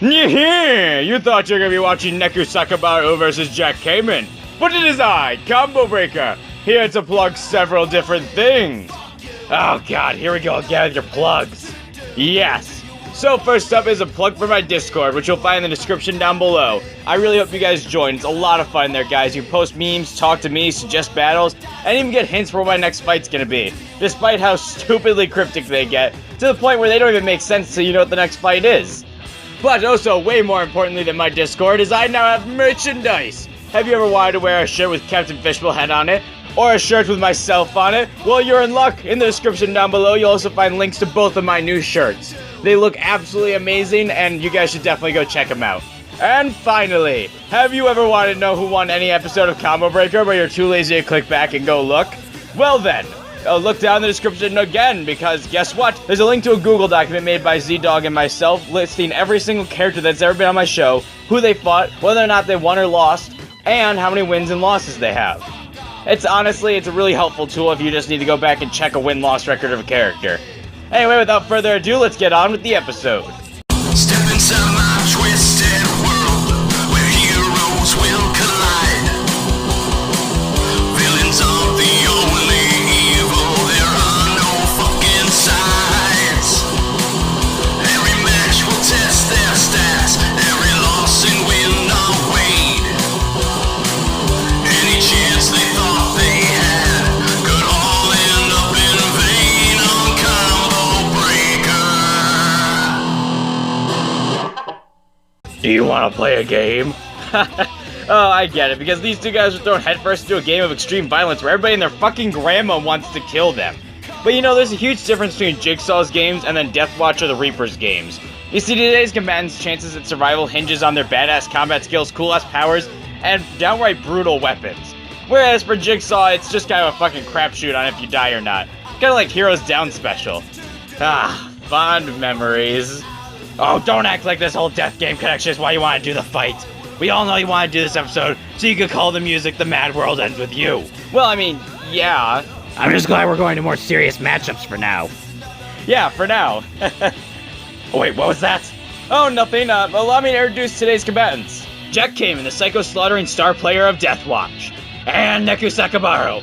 You thought you were gonna be watching Neku Sakabaru versus Jack Cayman, but it is I, Combo Breaker, here to plug several different things. Oh god, here we go again with your plugs. Yes. So first up is a plug for my Discord, which you'll find in the description down below. I really hope you guys join. It's a lot of fun there, guys. You post memes, talk to me, suggest battles, and even get hints for what my next fight's gonna be. Despite how stupidly cryptic they get, to the point where they don't even make sense until you know what the next fight is. But also, way more importantly than my Discord, is I now have merchandise. Have you ever wanted to wear a shirt with Captain Fishbowl head on it? Or a shirt with myself on it? Well, you're in luck. In the description down below, you'll also find links to both of my new shirts. They look absolutely amazing, and you guys should definitely go check them out. And finally, have you ever wanted to know who won any episode of Combo Breaker, but you're too lazy to click back and go look? Well then, look down in the description again, because guess what? There's a link to a Google document made by Z-Dog and myself listing every single character that's ever been on my show, who they fought, whether or not they won or lost, and how many wins and losses they have. It's a really helpful tool if you just need to go back and check a win-loss record of a character. Anyway, without further ado, let's get on with the episode. Step inside my twisted world, where heroes will collide. Villains are the only evil, there are no fucking sides. Every match will test their stats, every loss and win are weighed. Any chance they thought they had could all end up in vain on Combo Breaker. Do you want to play a game? Oh, I get it, because these two guys are thrown headfirst into a game of extreme violence where everybody and their fucking grandma wants to kill them. But you know, there's a huge difference between Jigsaw's games and then Deathwatch or the Reaper's games. You see, today's combatants' chances at survival hinges on their badass combat skills, cool-ass powers, and downright brutal weapons. Whereas for Jigsaw, it's just kind of a fucking crapshoot on if you die or not. Kinda like Heroes Down Special. Ah, fond memories. Oh, don't act like this whole death game connection is why you want to do the fight. We all know you want to do this episode, so you could call the music The Mad World Ends With You. Well, I mean, yeah. I'm just glad we're going to more serious matchups for now. Yeah, for now. Oh, wait, what was that? Oh, nothing. Allow me to introduce today's combatants. Jack Cayman, the psycho-slaughtering star player of Deathwatch. And Neku Sakabaru.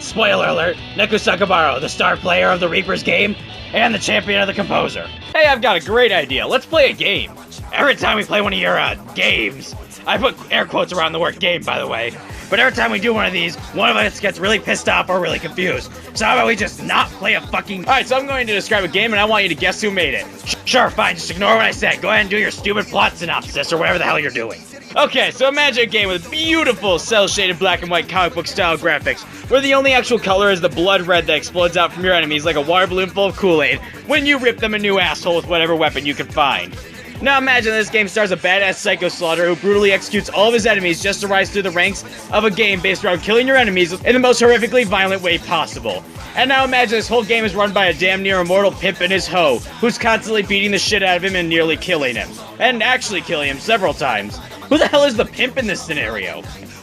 Spoiler alert, Neku Sakabaru, the star player of the Reaper's game, and the champion of the composer. Hey, I've got a great idea. Let's play a game. Every time we play one of your, games, I put air quotes around the word game, by the way, but every time we do one of these, one of us gets really pissed off or really confused. So how about we just not play a fucking... Alright, so I'm going to describe a game and I want you to guess who made it. Sure, fine, just ignore what I said. Go ahead and do your stupid plot synopsis or whatever the hell you're doing. Okay, so imagine a game with beautiful cel-shaded black and white comic book style graphics, where the only actual color is the blood red that explodes out from your enemies like a water balloon full of Kool-Aid when you rip them a new asshole with whatever weapon you can find. Now imagine this game stars a badass psycho slaughterer who brutally executes all of his enemies just to rise through the ranks of a game based around killing your enemies in the most horrifically violent way possible. And now imagine this whole game is run by a damn near immortal pimp and his hoe, who's constantly beating the shit out of him and nearly killing him. And actually killing him several times. Who the hell is the pimp in this scenario?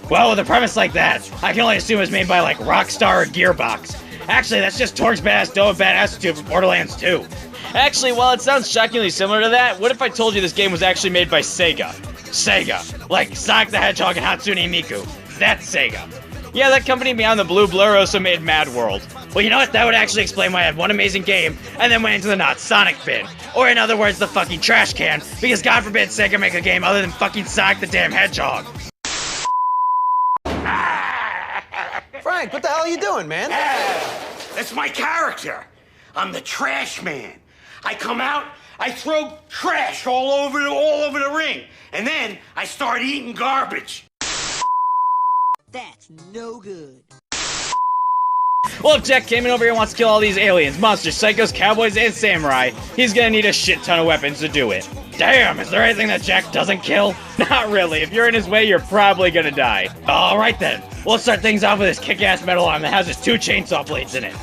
Well, with a premise like that, I can only assume it's made by like Rockstar or Gearbox. Actually, that's just Torg's Badass Dough and Badass Attitude from Borderlands 2. Actually, while it sounds shockingly similar to that, what if I told you this game was actually made by Sega? Sega. Like Sonic the Hedgehog and Hatsune Miku. That's Sega. Yeah, that company beyond the blue blur also made Mad World. Well, you know what? That would actually explain why I had one amazing game and then went into the not Sonic bin. Or in other words, the fucking trash can, because God forbid Sega make a game other than fucking Sonic the damn Hedgehog. Frank, what the hell are you doing, man? That's my character. I'm the trash man. I come out, I throw trash all over the ring, and then I start eating garbage. That's no good. Well, if Jack Cayman over here wants to kill all these aliens, monsters, psychos, cowboys, and samurai, he's gonna need a shit ton of weapons to do it. Damn, is there anything that Jack doesn't kill? Not really. If you're in his way, you're probably gonna die. Alright then. We'll start things off with this kick-ass metal arm that has his 2 chainsaw blades in it.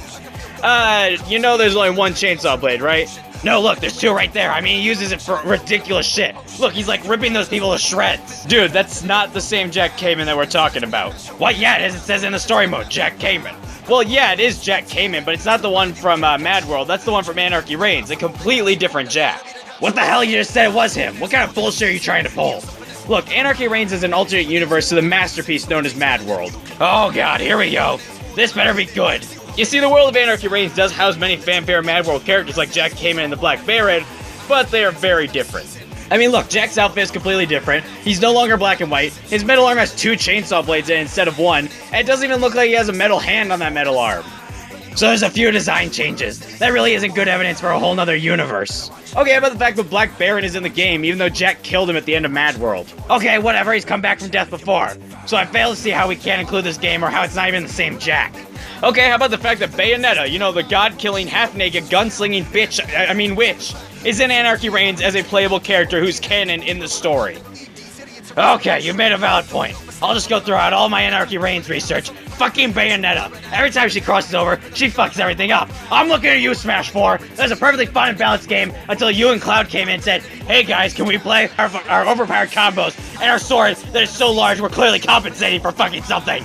You know there's only 1 chainsaw blade, right? No, look, there's 2 right there. I mean, he uses it for ridiculous shit. Look, he's like ripping those people to shreds. Dude, that's not the same Jack Cayman that we're talking about. What? Yeah, it is. It says in the story mode, Jack Cayman. Well, yeah, it is Jack Cayman, but it's not the one from Mad World. That's the one from Anarchy Reigns, a completely different Jack. What the hell, you just said it was him? What kind of bullshit are you trying to pull? Look, Anarchy Reigns is an alternate universe to the masterpiece known as Mad World. Oh god, here we go. This better be good. You see, the world of Anarchy Reigns does house many fanfare Mad World characters like Jack Cayman and the Black Baron, but they are very different. I mean, look, Jack's outfit is completely different. He's no longer black and white. His metal arm has 2 chainsaw blades in it instead of 1, and it doesn't even look like he has a metal hand on that metal arm. So there's a few design changes. That really isn't good evidence for a whole nother universe. Okay, how about the fact that Black Baron is in the game, even though Jack killed him at the end of Mad World? Okay, whatever, he's come back from death before. So I fail to see how we can't include this game or how it's not even the same Jack. Okay, how about the fact that Bayonetta, you know, the god-killing, half-naked, gunslinging witch, is in Anarchy Reigns as a playable character who's canon in the story. Okay, you made a valid point. I'll just go throughout all my Anarchy Reigns research. Fucking Bayonetta. Every time she crosses over, she fucks everything up. I'm looking at you, Smash 4. That was a perfectly fun and balanced game until you and Cloud came in and said, hey guys, can we play our overpowered combos and our sword that is so large we're clearly compensating for fucking something.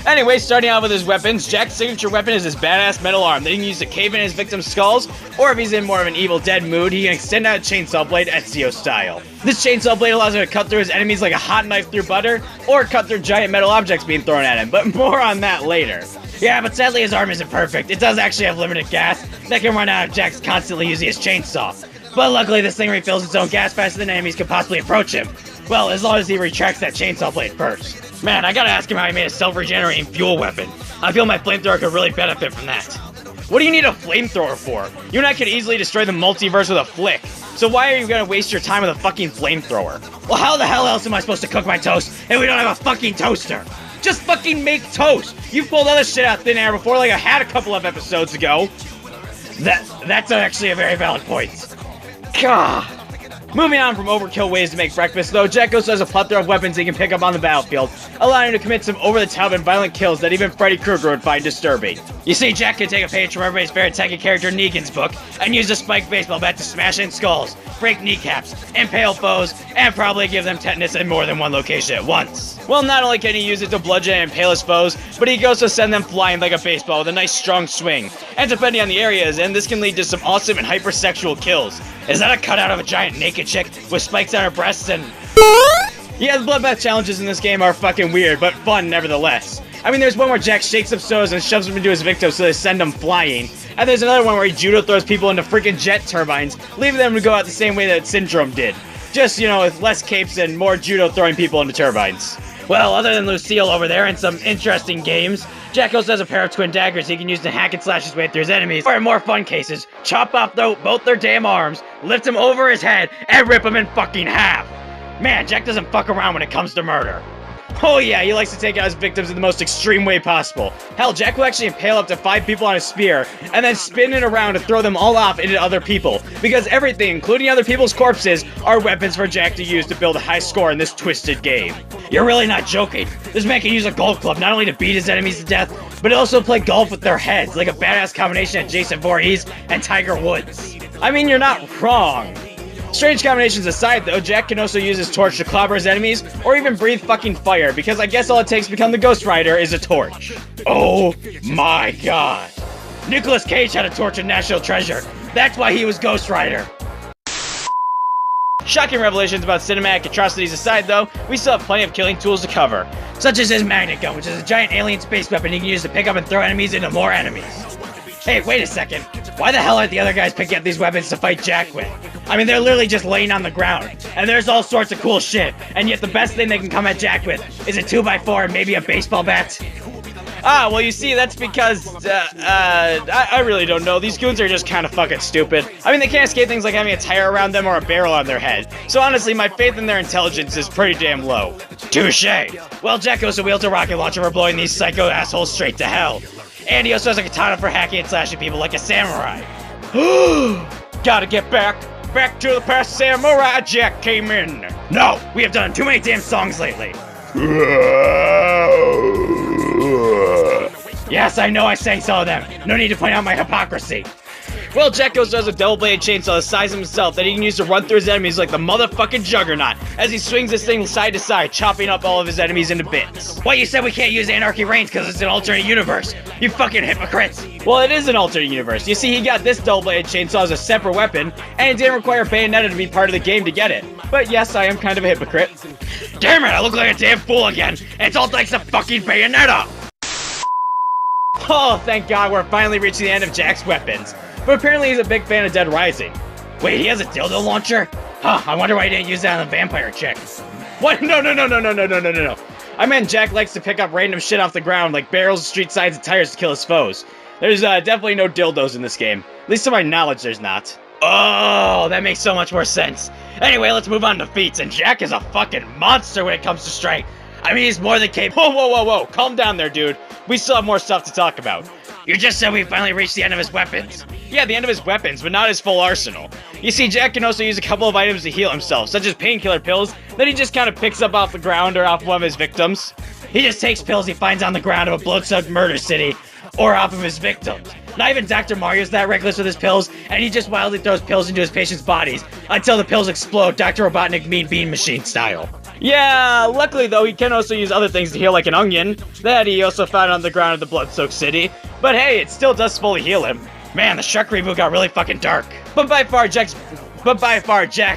Anyway, starting out with his weapons, Jack's signature weapon is his badass metal arm that he can use to cave in his victim's skulls, or if he's in more of an Evil Dead mood, he can extend out a chainsaw blade Ezio style. This chainsaw blade allows him to cut through his enemies like a hot knife through butter, or cut through giant metal objects being thrown at him, but more on that later. Yeah, but sadly his arm isn't perfect. It does actually have limited gas that can run out if Jack's constantly using his chainsaw. But luckily this thing refills its own gas faster than enemies can possibly approach him. Well, as long as he retracts that chainsaw blade first. Man, I gotta ask him how he made a self-regenerating fuel weapon. I feel my flamethrower could really benefit from that. What do you need a flamethrower for? You and I could easily destroy the multiverse with a flick. So why are you gonna waste your time with a fucking flamethrower? Well, how the hell else am I supposed to cook my toast if we don't have a fucking toaster? Just fucking make toast! You've pulled other shit out thin air before like I had a couple of episodes ago. That's actually a very valid point. Gah. Moving on from overkill ways to make breakfast, though, Jack also has a plethora of weapons he can pick up on the battlefield, allowing him to commit some over-the-top and violent kills that even Freddy Krueger would find disturbing. You see, Jack can take a page from everybody's favorite techie character Negan's book and use a spiked baseball bat to smash in skulls, break kneecaps, impale foes, and probably give them tetanus in more than one location at once. Well, not only can he use it to bludgeon and impale his foes, but he can also send them flying like a baseball with a nice strong swing. And depending on the area he's in, this can lead to some awesome and hypersexual kills. Is that a cutout of a giant naked chick with spikes on her breasts and... Yeah, the bloodbath challenges in this game are fucking weird, but fun nevertheless. I mean, there's one where Jack shakes up sodas and shoves them into his victims so they send them flying. And there's another one where he judo throws people into freaking jet turbines, leaving them to go out the same way that Syndrome did. Just, you know, with less capes and more judo throwing people into turbines. Well, other than Lucille over there and some interesting games, Jack also has a pair of twin daggers he can use to hack and slash his way through his enemies, or in more fun cases, chop off both their damn arms, lift him over his head, and rip him in fucking half. Man, Jack doesn't fuck around when it comes to murder. Oh yeah, he likes to take out his victims in the most extreme way possible. Hell, Jack will actually impale up to 5 people on a spear, and then spin it around to throw them all off into other people, because everything, including other people's corpses, are weapons for Jack to use to build a high score in this twisted game. You're really not joking. This man can use a golf club not only to beat his enemies to death, but also play golf with their heads, like a badass combination of Jason Voorhees and Tiger Woods. I mean, you're not wrong. Strange combinations aside though, Jack can also use his torch to clobber his enemies, or even breathe fucking fire, because I guess all it takes to become the Ghost Rider is a torch. Oh my god. Nicolas Cage had a torch in National Treasure. That's why he was Ghost Rider. Shocking revelations about cinematic atrocities aside though, we still have plenty of killing tools to cover. Such as his magnet gun, which is a giant alien space weapon he can use to pick up and throw enemies into more enemies. Hey, wait a second. Why the hell aren't the other guys picking up these weapons to fight Jack with? I mean, they're literally just laying on the ground, and there's all sorts of cool shit, and yet the best thing they can come at Jack with is a 2x4 and maybe a baseball bat. Ah, well, you see, that's because, I really don't know. These goons are just kind of fucking stupid. I mean, they can't escape things like having a tire around them or a barrel on their head. So honestly, my faith in their intelligence is pretty damn low. Touché. Well, Jack also wields a rocket launcher for blowing these psycho assholes straight to hell. And he also has a katana for hacking and slashing people like a samurai. Gotta get back to the past, samurai. Jack came in. No, we have done too many damn songs lately. Yes, I know I sang some of them. No need to point out my hypocrisy. Well, Jack also has a double-bladed chainsaw the size of himself that he can use to run through his enemies like the motherfucking juggernaut as he swings this thing side to side, chopping up all of his enemies into bits. What, you said we can't use Anarchy Reigns because it's an alternate universe? You fucking hypocrites! Well, it is an alternate universe. You see, he got this double-bladed chainsaw as a separate weapon, and it didn't require Bayonetta to be part of the game to get it. But yes, I am kind of a hypocrite. Damn it, I look like a damn fool again, and it's all thanks to fucking Bayonetta! Oh, thank God, we're finally reaching the end of Jack's weapons. But apparently he's a big fan of Dead Rising. Wait, he has a dildo launcher? Huh, I wonder why he didn't use that on the vampire chick. What? No. I meant Jack likes to pick up random shit off the ground like barrels, street signs, and tires to kill his foes. There's definitely no dildos in this game. At least to my knowledge, there's not. Oh, that makes so much more sense. Anyway, let's move on to feats, and Jack is a fucking monster when it comes to strength. I mean, he's more than capable. Whoa. Calm down there, dude. We still have more stuff to talk about. You just said we finally reached the end of his weapons. Yeah, the end of his weapons, but not his full arsenal. You see, Jack can also use a couple of items to heal himself, such as painkiller pills that he just kind of picks up off the ground or off one of his victims. He just takes pills he finds on the ground of a blood-soaked murder city, or off of his victims. Not even Dr. Mario's that reckless with his pills, and he just wildly throws pills into his patients' bodies until the pills explode Dr. Robotnik Mean Bean Machine style. Yeah, luckily though, he can also use other things to heal like an onion, that he also found on the ground of the blood-soaked city. But hey, it still does fully heal him. Man, the Shrek reboot got really fucking dark. But by far, Jack's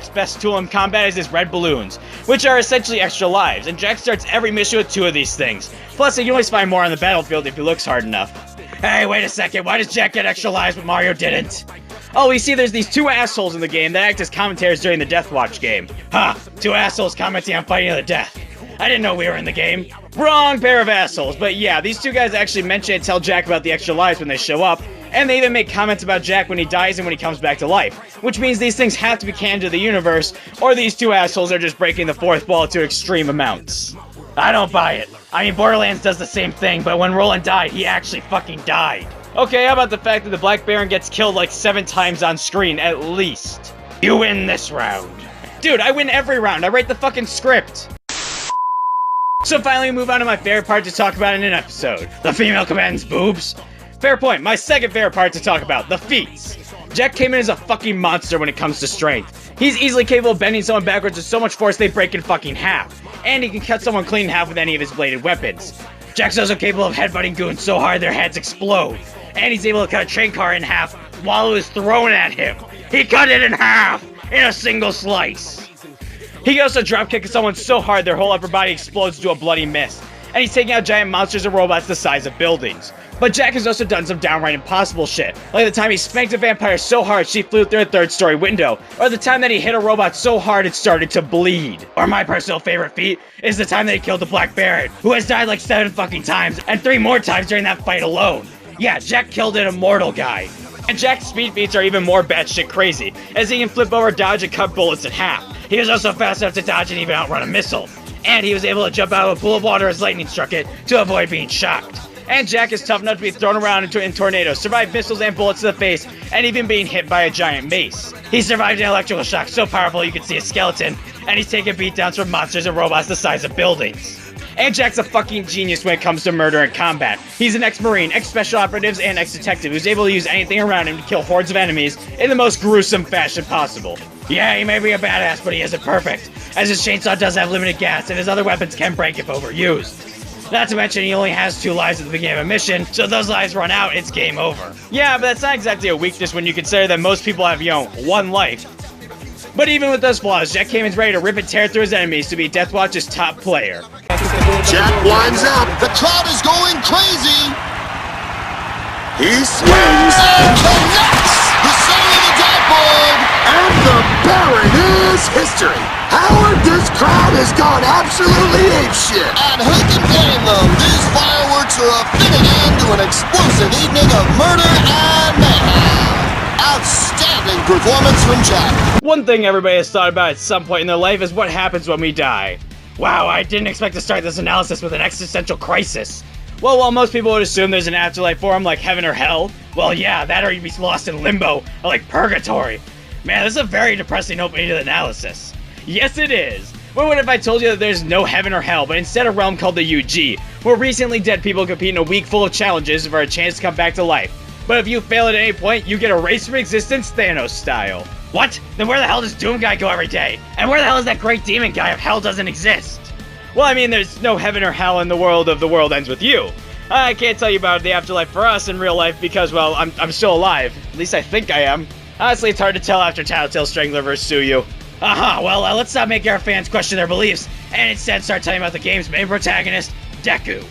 best tool in combat is his red balloons, which are essentially extra lives, and Jack starts every mission with 2 of these things. Plus, he can always find more on the battlefield if he looks hard enough. Hey, wait a second, why does Jack get extra lives but Mario didn't? Oh, you see, there's these 2 assholes in the game that act as commentators during the Death Watch game. Huh, 2 assholes commenting on fighting to the death. I didn't know we were in the game. Wrong pair of assholes, but yeah, these 2 guys actually mention and tell Jack about the extra lives when they show up, and they even make comments about Jack when he dies and when he comes back to life, which means these things have to be canon to the universe, or these 2 assholes are just breaking the 4th wall to extreme amounts. I don't buy it. I mean, Borderlands does the same thing, but when Roland died, he actually fucking died. Okay, how about the fact that the Black Baron gets killed like 7 times on screen, at least? You win this round. Dude, I win every round. I write the fucking script. So finally, we move on to my favorite part to talk about in an episode. The female combatant's boobs. Fair point. My second favorite part to talk about, the feats. Jack Cayman is a fucking monster when it comes to strength. He's easily capable of bending someone backwards with so much force they break in fucking half. And he can cut someone clean in half with any of his bladed weapons. Jack's also capable of headbutting goons so hard their heads explode. And he's able to cut a train car in half while it was thrown at him. He cut it in half in a single slice. He can also dropkick someone so hard their whole upper body explodes into a bloody mist. And he's taking out giant monsters and robots the size of buildings. But Jack has also done some downright impossible shit, like the time he spanked a vampire so hard she flew through a 3rd-story window, or the time that he hit a robot so hard it started to bleed. Or my personal favorite feat is the time that he killed the Black Baron, who has died like 7 fucking times, and 3 more times during that fight alone. Yeah, Jack killed an immortal guy. And Jack's speed feats are even more batshit crazy, as he can flip over, dodge, and cut bullets in half. He was also fast enough to dodge and even outrun a missile. And he was able to jump out of a pool of water as lightning struck it to avoid being shocked. And Jack is tough enough to be thrown around in tornadoes, survive missiles and bullets to the face, and even being hit by a giant mace. He survived an electrical shock so powerful you could see a skeleton, and he's taken beatdowns from monsters and robots the size of buildings. And Jack's a fucking genius when it comes to murder and combat. He's an ex-marine, ex-special operatives, and ex-detective who's able to use anything around him to kill hordes of enemies in the most gruesome fashion possible. Yeah, he may be a badass, but he isn't perfect, as his chainsaw does have limited gas, and his other weapons can break if overused. Not to mention he only has 2 lives at the beginning of a mission, so if those lives run out, it's game over. Yeah, but that's not exactly a weakness when you consider that most people have, 1 life. But even with those flaws, Jack Cayman's ready to rip and tear through his enemies to be Deathwatch's top player. Jack winds up. The crowd is going crazy. He swings and connects the center of the dartboard. And the Baron is history. Howard, this crowd has gone absolutely apeshit. And who can blame them? These fireworks are a fitting end to an explosive evening of murder and mayhem. Outstanding performance from Jack. One thing everybody has thought about at some point in their life is what happens when we die. Wow, I didn't expect to start this analysis with an existential crisis. Well, while most people would assume there's an afterlife form like heaven or hell, well yeah, that or you'd be lost in limbo, or like purgatory. Man, this is a very depressing opening to the analysis. Yes, it is. But what if I told you that there's no heaven or hell, but instead a realm called the UG, where recently dead people compete in a week full of challenges for a chance to come back to life? But if you fail at any point, you get erased from existence Thanos style. What? Then where the hell does Doom Guy go every day? And where the hell is that great demon guy if hell doesn't exist? Well, I mean, there's no heaven or hell in the world of The World Ends With You. I can't tell you about the afterlife for us in real life because, well, I'm still alive. At least I think I am. Honestly, it's hard to tell after Tattletale Strangler vs. Suyu. Well, let's stop making our fans question their beliefs, and instead start telling about the game's main protagonist, Deku.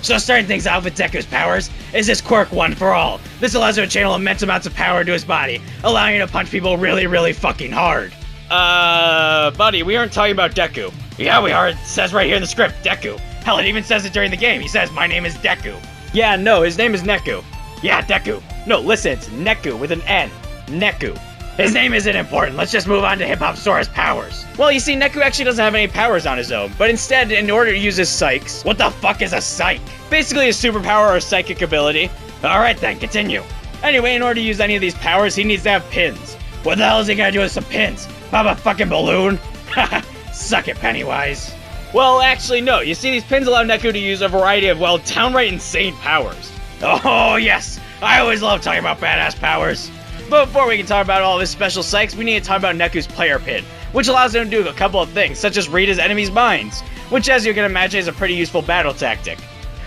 So starting things off with Deku's powers is his quirk One for All. This allows him to channel immense amounts of power into his body, allowing him to punch people really, really fucking hard. Buddy, we aren't talking about Deku. Yeah, we are. It says right here in the script, Deku. Hell, it even says it during the game. He says, my name is Deku. Yeah, no, his name is Neku. Yeah, Deku. No, listen, it's Neku with an N. Neku. His name isn't important. Let's just move on to Hip Hop Sora's powers. Well, you see, Neku actually doesn't have any powers on his own, but instead, in order to use his psyches... What the fuck is a psych? Basically a superpower or psychic ability. Alright then, continue. Anyway, in order to use any of these powers, he needs to have pins. What the hell is he gonna do with some pins? Pop a fucking balloon? Haha, suck it, Pennywise. Well, actually, no. You see, these pins allow Neku to use a variety of, well, downright insane powers. Oh, yes! I always love talking about badass powers. But before we can talk about all of his special psychs, we need to talk about Neku's player pin, which allows him to do a couple of things, such as read his enemies' minds, which as you can imagine is a pretty useful battle tactic.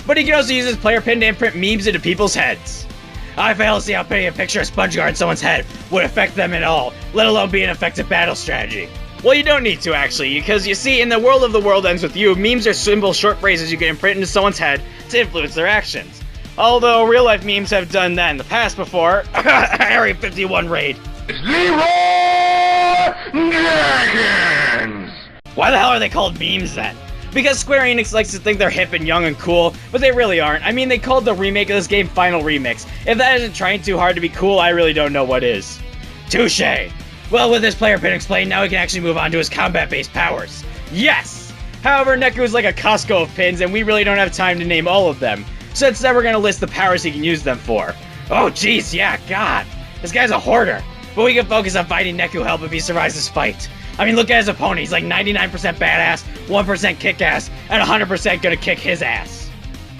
But he can also use his player pin to imprint memes into people's heads. I fail to see how putting a picture of SpongeGuard in someone's head would affect them at all, let alone be an effective battle strategy. Well, you don't need to actually, because you see, in the world of The World Ends With You, memes are simple short phrases you can imprint into someone's head to influence their actions. Although real-life memes have done that in the past before. Area 51 raid. Zero Dragons! Why the hell are they called memes then? Because Square Enix likes to think they're hip and young and cool, but they really aren't. I mean, they called the remake of this game Final Remix. If that isn't trying too hard to be cool, I really don't know what is. Touché! Well, with this player pin explained, now we can actually move on to his combat-based powers. Yes! However, Neku is like a Costco of pins, and we really don't have time to name all of them. So instead we're gonna list the powers he can use them for. Oh jeez, yeah, god. This guy's a hoarder. But we can focus on fighting Neku help if he survives this fight. I mean, look at his opponent. He's like 99% badass, 1% kick-ass, and 100% gonna kick his ass.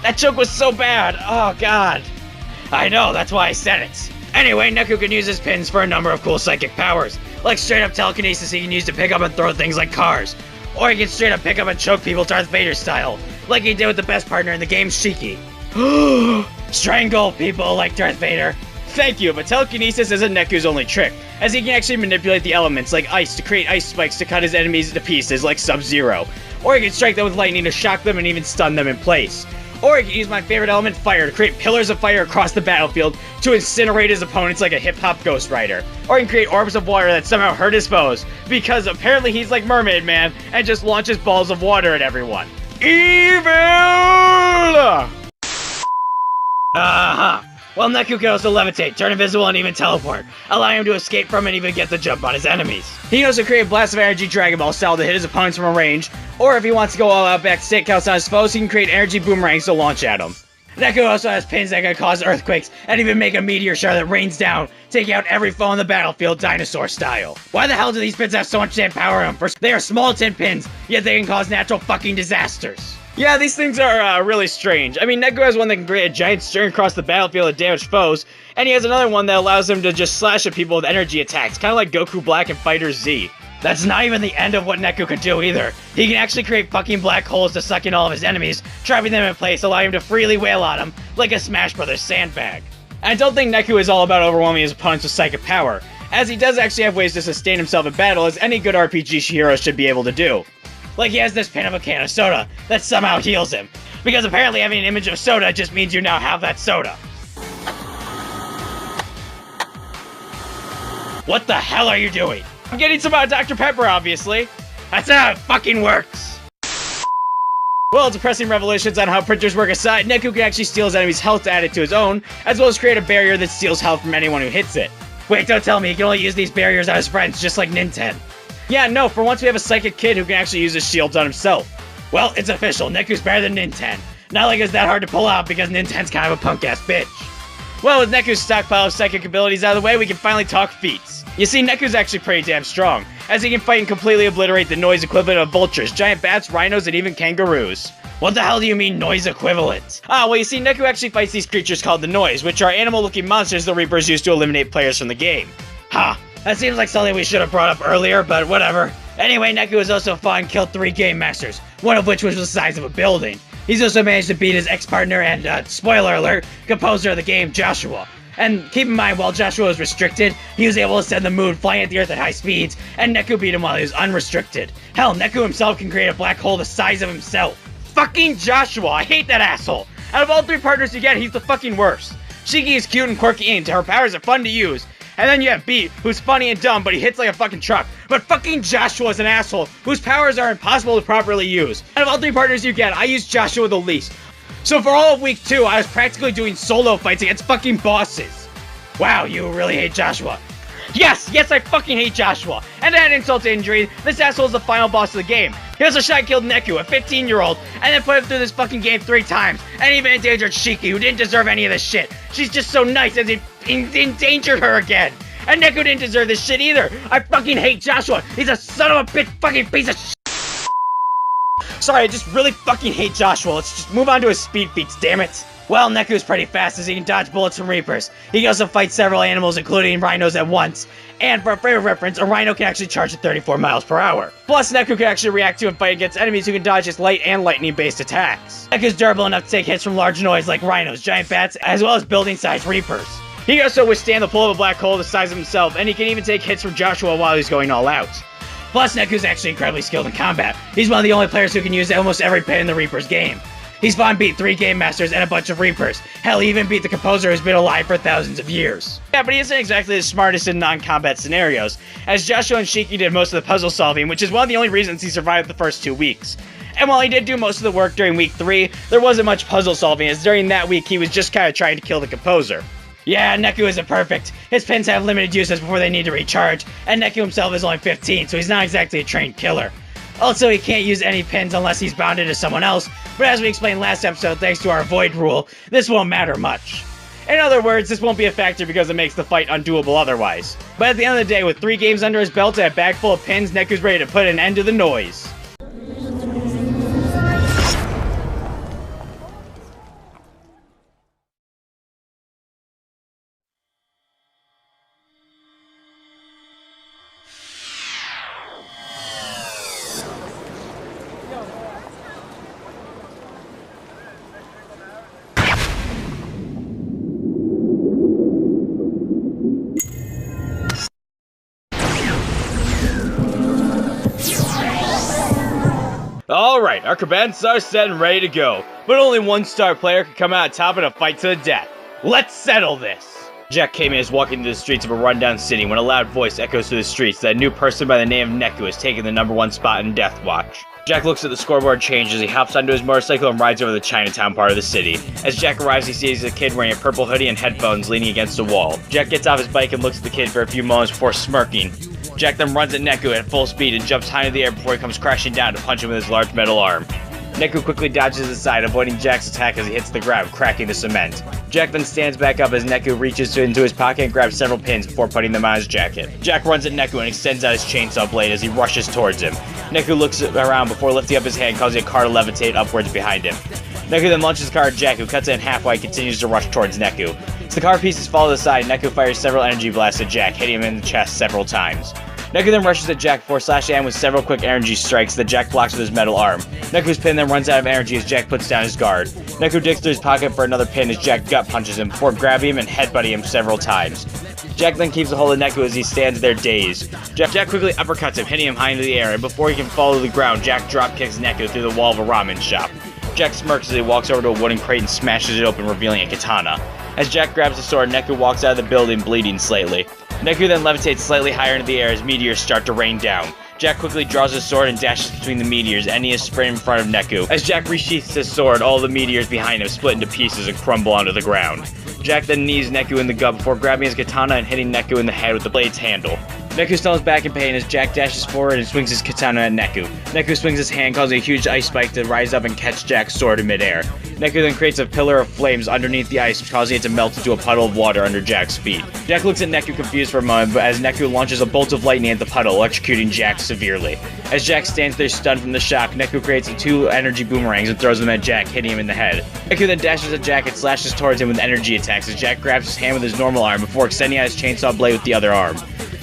That joke was so bad. Oh god. I know, that's why I said it. Anyway, Neku can use his pins for a number of cool psychic powers. Like straight up telekinesis he can use to pick up and throw things like cars. Or he can straight up pick up and choke people Darth Vader style. Like he did with the best partner in the game, Shiki. Strangle people like Darth Vader. Thank you, but telekinesis isn't Neku's only trick, as he can actually manipulate the elements like ice to create ice spikes to cut his enemies to pieces like Sub-Zero. Or he can strike them with lightning to shock them and even stun them in place. Or he can use my favorite element, fire, to create pillars of fire across the battlefield to incinerate his opponents like a hip-hop Ghost Rider. Or he can create orbs of water that somehow hurt his foes, because apparently he's like Mermaid Man and just launches balls of water at everyone. Evil! Well, Neku can also levitate, turn invisible, and even teleport, allowing him to escape from and even get the jump on his enemies. He can also create a blast of energy Dragon Ball style to hit his opponents from a range, or if he wants to go all out back steakhouse on his foes, he can create energy boomerangs to launch at them. Neku also has pins that can cause earthquakes, and even make a meteor shower that rains down, taking out every foe on the battlefield dinosaur style. Why the hell do these pins have so much damn power in them? First, they are small tin pins, yet they can cause natural fucking disasters. Yeah, these things are really strange. I mean, Neku has one that can create a giant string across the battlefield to damage foes, and he has another one that allows him to just slash at people with energy attacks, kind of like Goku Black and Fighter Z. That's not even the end of what Neku can do either. He can actually create fucking black holes to suck in all of his enemies, trapping them in place, allowing him to freely wail on them, like a Smash Brothers sandbag. And I don't think Neku is all about overwhelming his opponents with psychic power, as he does actually have ways to sustain himself in battle, as any good RPG hero should be able to do. Like he has this pin of a can of soda that somehow heals him, because apparently having an image of soda just means you now have that soda. What the hell are you doing? I'm getting some Dr. Pepper, obviously. That's how it fucking works. Well, depressing revelations on how printers work aside, Neku can actually steal his enemy's health to add it to his own, as well as create a barrier that steals health from anyone who hits it. Wait, don't tell me he can only use these barriers on his friends, just like Ninten. Yeah, no, for once we have a psychic kid who can actually use his shields on himself. Well, it's official, Neku's better than Ninten. Not like it's that hard to pull out because Ninten's kind of a punk-ass bitch. Well, with Neku's stockpile of psychic abilities out of the way, we can finally talk feats. You see, Neku's actually pretty damn strong, as he can fight and completely obliterate the noise equivalent of vultures, giant bats, rhinos, and even kangaroos. What the hell do you mean noise equivalent? Well you see, Neku actually fights these creatures called the Noise, which are animal-looking monsters the Reapers use to eliminate players from the game. That seems like something we should have brought up earlier, but whatever. Anyway, Neku has also fought and killed 3 Game Masters, one of which was the size of a building. He's also managed to beat his ex-partner and, spoiler alert, composer of the game, Joshua. And keep in mind, while Joshua was restricted, he was able to send the moon flying at the earth at high speeds, and Neku beat him while he was unrestricted. Hell, Neku himself can create a black hole the size of himself. Fucking Joshua, I hate that asshole. Out of all 3 partners you get, he's the fucking worst. Shiki is cute and quirky and her powers are fun to use. And then you have Beat, who's funny and dumb, but he hits like a fucking truck. But fucking Joshua is an asshole, whose powers are impossible to properly use. Out of all 3 partners you get, I use Joshua the least. So for all of week 2, I was practically doing solo fights against fucking bosses. Wow, you really hate Joshua. Yes, I fucking hate Joshua. And to add insult to injury, this asshole is the final boss of the game. He also shot-killed Neku, a 15-year-old, and then put him through this fucking game 3 times, and even endangered Shiki, who didn't deserve any of this shit. She's just so nice as he endangered her again. And Neku didn't deserve this shit either. I fucking hate Joshua. He's a son of a bitch fucking piece of shit. Sorry, I just really fucking hate Joshua. Let's just move on to his speed feats, damn it. Well, Neku's pretty fast as he can dodge bullets from Reapers. He can also fight several animals, including rhinos at once. And for a frame of reference, a rhino can actually charge at 34 miles per hour. Plus, Neku can actually react to and fight against enemies who can dodge his light and lightning-based attacks. Neku's durable enough to take hits from large noise like rhinos, giant bats, as well as building-sized Reapers. He can also withstand the pull of a black hole the size of himself, and he can even take hits from Joshua while he's going all out. Plus, Neku's actually incredibly skilled in combat. He's one of the only players who can use almost every pin in the Reaper's game. He's fought and beat 3 Game Masters and a bunch of Reapers. Hell, he even beat the composer who's been alive for thousands of years. Yeah, but he isn't exactly the smartest in non-combat scenarios, as Joshua and Shiki did most of the puzzle solving, which is one of the only reasons he survived the first 2 weeks. And while he did do most of the work during week 3, there wasn't much puzzle solving, as during that week he was just kind of trying to kill the composer. Yeah, Neku isn't perfect. His pins have limited uses before they need to recharge, and Neku himself is only 15, so he's not exactly a trained killer. Also, he can't use any pins unless he's bounded to someone else, but as we explained last episode, thanks to our void rule, this won't matter much. In other words, this won't be a factor because it makes the fight undoable otherwise. But at the end of the day, with 3 games under his belt and a bag full of pins, Neku's ready to put an end to the noise. Alright, our combatants are set and ready to go, but only one star player can come out on top in a fight to the death. Let's settle this! Jack Cayman is walking through the streets of a rundown city when a loud voice echoes through the streets that a new person by the name of Neku has taken the #1 spot in Death Watch. Jack looks at the scoreboard change as he hops onto his motorcycle and rides over the Chinatown part of the city. As Jack arrives, he sees a kid wearing a purple hoodie and headphones leaning against a wall. Jack gets off his bike and looks at the kid for a few moments before smirking. Jack then runs at Neku at full speed and jumps high into the air before he comes crashing down to punch him with his large metal arm. Neku quickly dodges aside, avoiding Jack's attack as he hits the ground, cracking the cement. Jack then stands back up as Neku reaches into his pocket and grabs several pins before putting them on his jacket. Jack runs at Neku and extends out his chainsaw blade as he rushes towards him. Neku looks around before lifting up his hand, causing a car to levitate upwards behind him. Neku then launches the car at Jack, who cuts it in half while he continues to rush towards Neku. As the car pieces fall to the side, Neku fires several energy blasts at Jack, hitting him in the chest several times. Neku then rushes at Jack before slashing at him with several quick energy strikes that Jack blocks with his metal arm. Neku's pin then runs out of energy as Jack puts down his guard. Neku digs through his pocket for another pin as Jack gut punches him before grabbing him and headbutting him several times. Jack then keeps a hold of Neku as he stands there dazed. Jack quickly uppercuts him, hitting him high into the air, and before he can fall to the ground, Jack drop kicks Neku through the wall of a ramen shop. Jack smirks as he walks over to a wooden crate and smashes it open, revealing a katana. As Jack grabs the sword, Neku walks out of the building bleeding slightly. Neku then levitates slightly higher into the air as meteors start to rain down. Jack quickly draws his sword and dashes between the meteors, ending his sprint in front of Neku. As Jack resheaths his sword, all the meteors behind him split into pieces and crumble onto the ground. Jack then knees Neku in the gut before grabbing his katana and hitting Neku in the head with the blade's handle. Neku stumbles back in pain as Jack dashes forward and swings his katana at Neku. Neku swings his hand, causing a huge ice spike to rise up and catch Jack's sword in midair. Neku then creates a pillar of flames underneath the ice, causing it to melt into a puddle of water under Jack's feet. Jack looks at Neku confused for a moment, but as Neku launches a bolt of lightning at the puddle, electrocuting Jack severely. As Jack stands there stunned from the shock, Neku creates 2 energy boomerangs and throws them at Jack, hitting him in the head. Neku then dashes at Jack and slashes towards him with energy attacks as Jack grabs his hand with his normal arm before extending out his chainsaw blade with the other arm.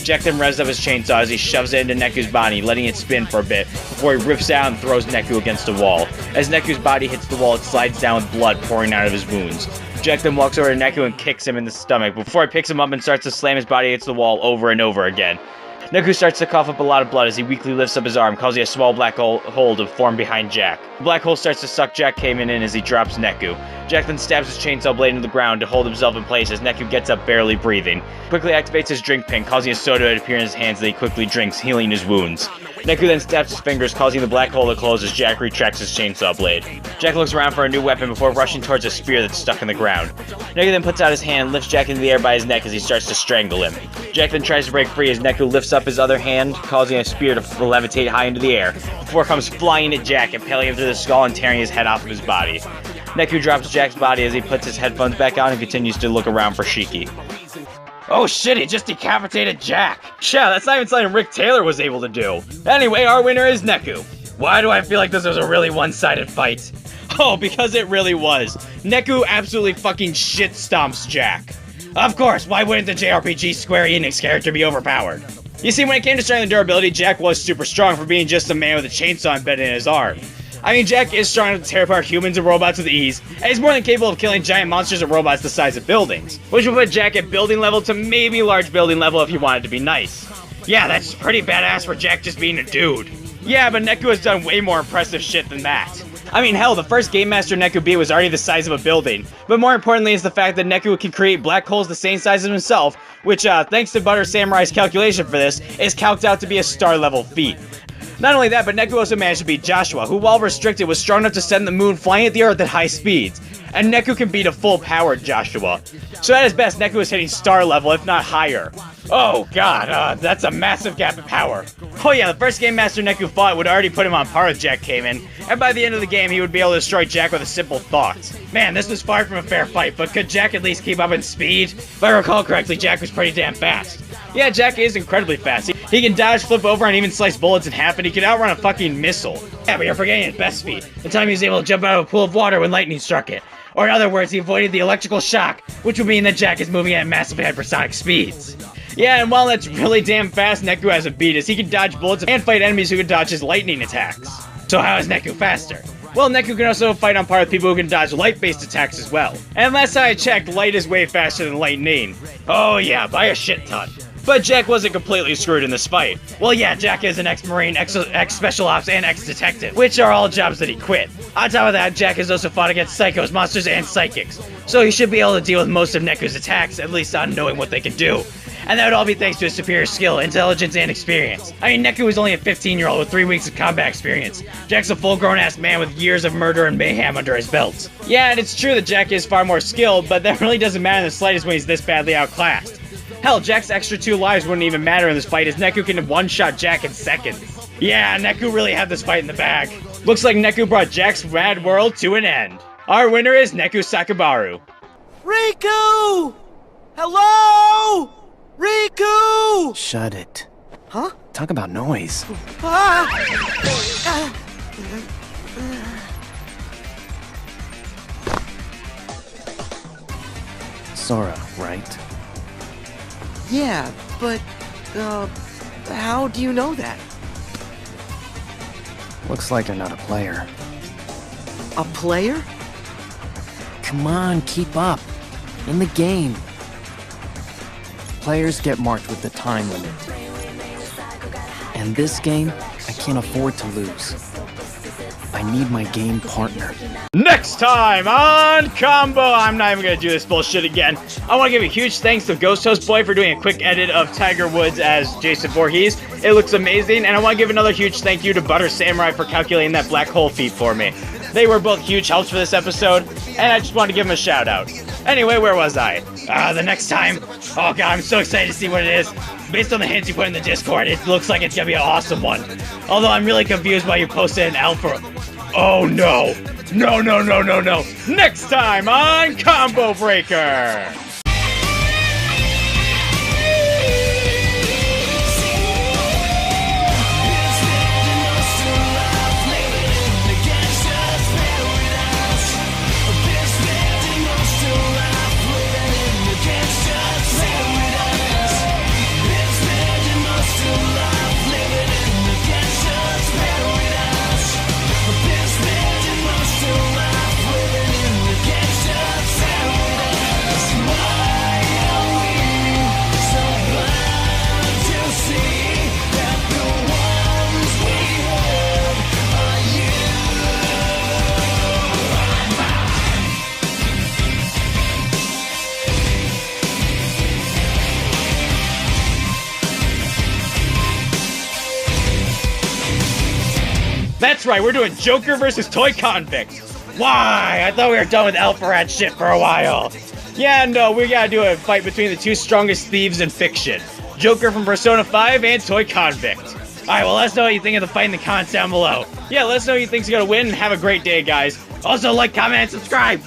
Jack then revs up his chainsaw as he shoves it into Neku's body, letting it spin for a bit, before he rips out and throws Neku against a wall. As Neku's body hits the wall, it slides down with blood pouring out of his wounds. Jack then walks over to Neku and kicks him in the stomach, before he picks him up and starts to slam his body against the wall over and over again. Neku starts to cough up a lot of blood as he weakly lifts up his arm, causing a small black hole to form behind Jack. The black hole starts to suck Jack Cayman in as he drops Neku. Jack then stabs his chainsaw blade into the ground to hold himself in place as Neku gets up barely breathing. Quickly activates his drink pin, causing a soda to appear in his hands that he quickly drinks, healing his wounds. Neku then stabs his fingers, causing the black hole to close as Jack retracts his chainsaw blade. Jack looks around for a new weapon before rushing towards a spear that's stuck in the ground. Neku then puts out his hand and lifts Jack into the air by his neck as he starts to strangle him. Jack then tries to break free as Neku lifts up his other hand, causing a spear to levitate high into the air, before it comes flying at Jack, impaling him through the skull and tearing his head off of his body. Neku drops Jack's body as he puts his headphones back on and continues to look around for Shiki. Oh shit, he just decapitated Jack! Yeah, that's not even something Rick Taylor was able to do. Anyway, our winner is Neku. Why do I feel like this was a really one-sided fight? Oh, because it really was. Neku absolutely fucking shit stomps Jack. Of course, why wouldn't the JRPG Square Enix character be overpowered? You see, when it came to strength and durability, Jack was super strong for being just a man with a chainsaw embedded in his arm. I mean, Jack is strong enough to tear apart humans and robots with ease, and he's more than capable of killing giant monsters and robots the size of buildings, which would put Jack at building level to maybe large building level if you wanted to be nice. Yeah, that's pretty badass for Jack just being a dude. Yeah, but Neku has done way more impressive shit than that. I mean, hell, the first Game Master Neku beat was already the size of a building, but more importantly is the fact that Neku can create black holes the same size as himself, which, thanks to Butter Samurai's calculation for this, is calced out to be a star-level feat. Not only that, but Neku also managed to beat Joshua, who while restricted was strong enough to send the moon flying at the earth at high speeds, and Neku can beat a full-powered Joshua. So at his best, Neku is hitting star level, if not higher. Oh god, that's a massive gap in power. Oh yeah, the first Game Master Neku fought would already put him on par with Jack Cayman, and by the end of the game he would be able to destroy Jack with a simple thought. Man, this was far from a fair fight, but could Jack at least keep up in speed? If I recall correctly, Jack was pretty damn fast. Yeah, Jack is incredibly fast. He can dodge, flip over, and even slice bullets in half, and he can outrun a fucking missile. Yeah, but you're forgetting his best feat, the time he was able to jump out of a pool of water when lightning struck it. Or in other words, he avoided the electrical shock, which would mean that Jack is moving at massive hypersonic speeds. Yeah, and while that's really damn fast, Neku has a beat as he can dodge bullets and fight enemies who can dodge his lightning attacks. So how is Neku faster? Well, Neku can also fight on par with people who can dodge light-based attacks as well. And last time I checked, light is way faster than lightning. Oh yeah, by a shit ton. But Jack wasn't completely screwed in this fight. Well yeah, Jack is an ex-marine, ex-special ops, and ex-detective, which are all jobs that he quit. On top of that, Jack has also fought against psychos, monsters, and psychics. So he should be able to deal with most of Neku's attacks, at least on knowing what they can do. And that would all be thanks to his superior skill, intelligence, and experience. I mean, Neku is only a 15-year-old with 3 weeks of combat experience. Jack's a full-grown-ass man with years of murder and mayhem under his belt. Yeah, and it's true that Jack is far more skilled, but that really doesn't matter in the slightest when he's this badly outclassed. Hell, Jack's extra 2 lives wouldn't even matter in this fight as Neku can one-shot Jack in seconds. Yeah, Neku really had this fight in the bag. Looks like Neku brought Jack's mad world to an end. Our winner is Neku Sakabaru. Riku! Hello? Riku! Shut it. Huh? Talk about noise. Sora, right? Yeah, but, how do you know that? Looks like you're not a player. A player? Come on, keep up. In the game. Players get marked with the time limit. And this game, I can't afford to lose. I need my game partner. Next time on Combo! I'm not even gonna do this bullshit again. I want to give a huge thanks to Ghost Host Boy for doing a quick edit of Tiger Woods as Jason Voorhees. It looks amazing, and I want to give another huge thank you to Butter Samurai for calculating that black hole feat for me. They were both huge helps for this episode, and I just wanted to give them a shout out. Anyway, where was I? The next time. Oh god, I'm so excited to see what it is. Based on the hints you put in the Discord, it looks like it's gonna be an awesome one. Although I'm really confused why you posted an L for... Oh no! No, no, no, no, no! Next time on Combo Breaker! That's right, we're doing Joker versus Toy Convict. Why? I thought we were done with Alpharat shit for a while. Yeah, no, we gotta do a fight between the two strongest thieves in fiction. Joker from Persona 5 and Toy Convict. Alright, well, let us know what you think of the fight in the comments down below. Yeah, let us know who you think's gonna win, and have a great day, guys. Also, like, comment, and subscribe.